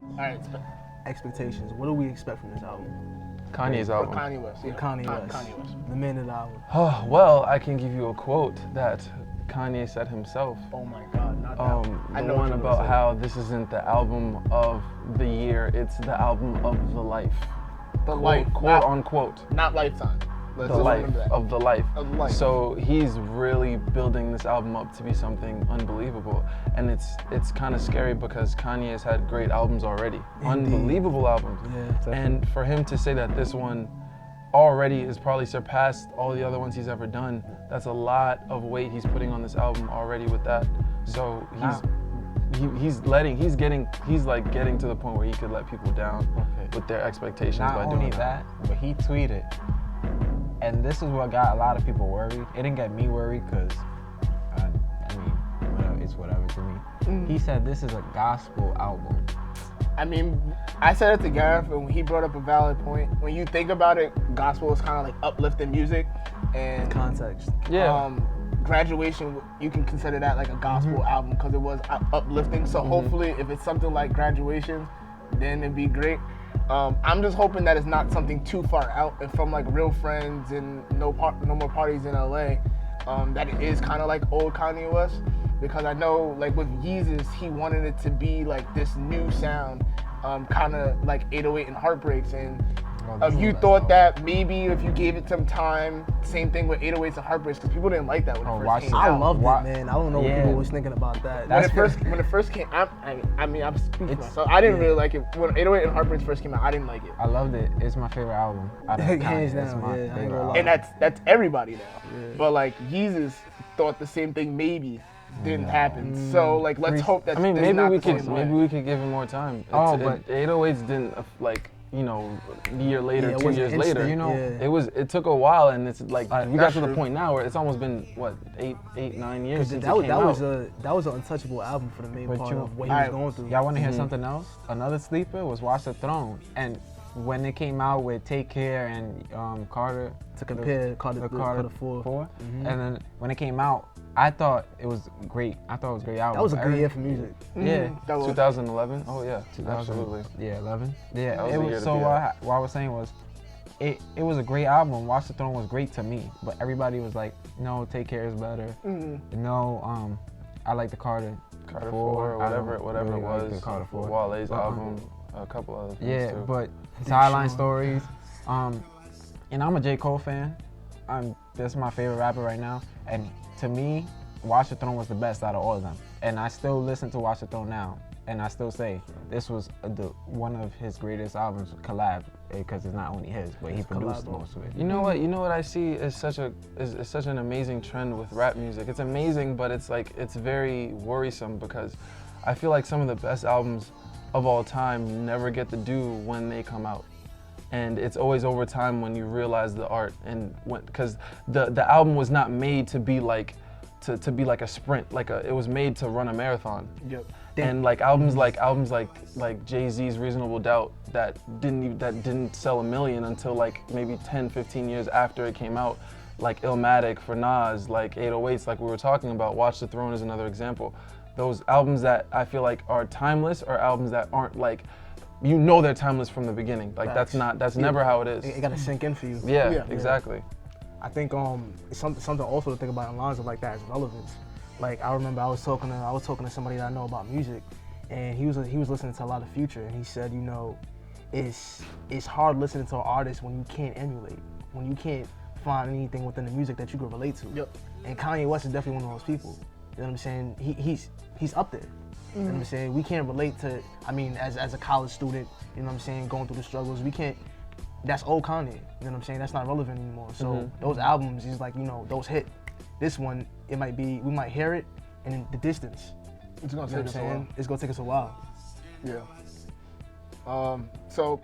All right. Expectations. What do we expect from this album? Kanye's For album. Kanye West. Yeah. Kanye West. Kanye West. The man of the album. Oh, well, I can give you a quote that Kanye said himself. Oh my God, not that one. I The know one what you're about gonna say. how this isn't the album of the year, it's the album of the life. The Quote, life, quote unquote. not Lifetime. Let's The just life remember that. of the life. Of the life. So he's really building this album up to be something unbelievable, and it's kind of scary because Kanye has had great albums already, unbelievable albums, Yeah. and for him to say that this one already has probably surpassed all the other ones he's ever done, that's a lot of weight he's putting on this album already with that. So he's getting to the point where he could let people down with their expectations Not by only doing that. but he tweeted, and this is what got a lot of people worried. It didn't get me worried because, I mean, whatever, it's whatever to me. He said this is a gospel album. I mean, I said it to Gareth, and he brought up a valid point. When you think about it, gospel is kind of like uplifting music, and Context. Yeah. Graduation, you can consider that like a gospel album because it was uplifting. So hopefully, if it's something like Graduation, then it'd be great. I'm just hoping that it's not something too far out and from like Real Friends and No More Parties in LA. That it is kind of like old Kanye West, because I know like with Yeezus, he wanted it to be like this new sound, kind of like 808 and Heartbreaks, and you thought that maybe if you gave it some time, same thing with 808s and Heartbreaks, because people didn't like that when it first came I out. loved it, man. I don't know what people was thinking about that. When it first came out, I'm speaking for myself. I didn't really like it. When 808 and Heartbreaks first came out, I didn't like it. I loved it. It's my favorite album. Hands down, my yeah, I ain't favorite gonna lie. album. And that's everybody now. But like Yeezus thought the same thing maybe didn't happen. So like let's hope that I mean, it's maybe not we the could same way. give him more time. But 808s didn't like, you know, a year later, Yeah, it 2 wasn't years instant, later. you know? It took a while, and it's like we got that's to the true. point now where it's almost been what 9 years since that it came out. was an untouchable album for the main But part you- of what he was going through. Y'all want to hear something else? Another sleeper was Watch the Throne, and when it came out with Take Care and Carter To compare Carter Carter 4. 4, and then when it came out, I thought it was great. I thought it was a great album. That was a good year for music. Yeah. That was 2011. Oh yeah, 2000, absolutely. Yeah, 11. Yeah, That was it the was. year to So be what I was saying was, it was a great album. Watch the Throne was great to me, but everybody was like, no, Take Care is better. No, I like the Carter 4, I don't whatever really it like was. the Carter 4. Wale's album, a couple other things Yeah, too. but Sideline Stories, and I'm a J. Cole fan. That's my favorite rapper right now, and to me, Watch the Throne was the best out of all of them. And I still listen to Watch the Throne now, and I still say this was one of his greatest albums collab, because it's not only his, but he produced most of it. You know what I see is such an amazing trend with rap music. It's amazing, but it's like it's very worrisome because I feel like some of the best albums of all time never get to do when they come out. And it's always over time when you realize the art, and because the album was not made to be like to be like a sprint, it was made to run a marathon. Yep. And like albums like Jay-Z's Reasonable Doubt that didn't sell 1 million until like maybe 10-15 years after it came out, like Illmatic for Nas, like 808s, like we were talking about. Watch the Throne is another example. Those albums that I feel like are timeless are albums that aren't like, you know, they're timeless from the beginning. Like that's never how it is. It gotta sink in for you. Yeah, exactly. I think it's something also to think about in lines of like that is relevance. Like I remember I was talking to somebody that I know about music, and he was listening to a lot of Future, and he said, you know, it's hard listening to an artist when you can't emulate, when you can't find anything within the music that you can relate to. Yep. And Kanye West is definitely one of those people. You know what I'm saying? He's up there. You know what I'm saying? We can't relate to, I mean, as a college student, you know what I'm saying, going through the struggles, we can't. That's old Kanye, you know what I'm saying? That's not relevant anymore. So those albums is like, you know, those hit. This one, we might hear it, and in the distance, It's gonna you know take what I'm us a while. saying? It's gonna take us a while. Yeah. So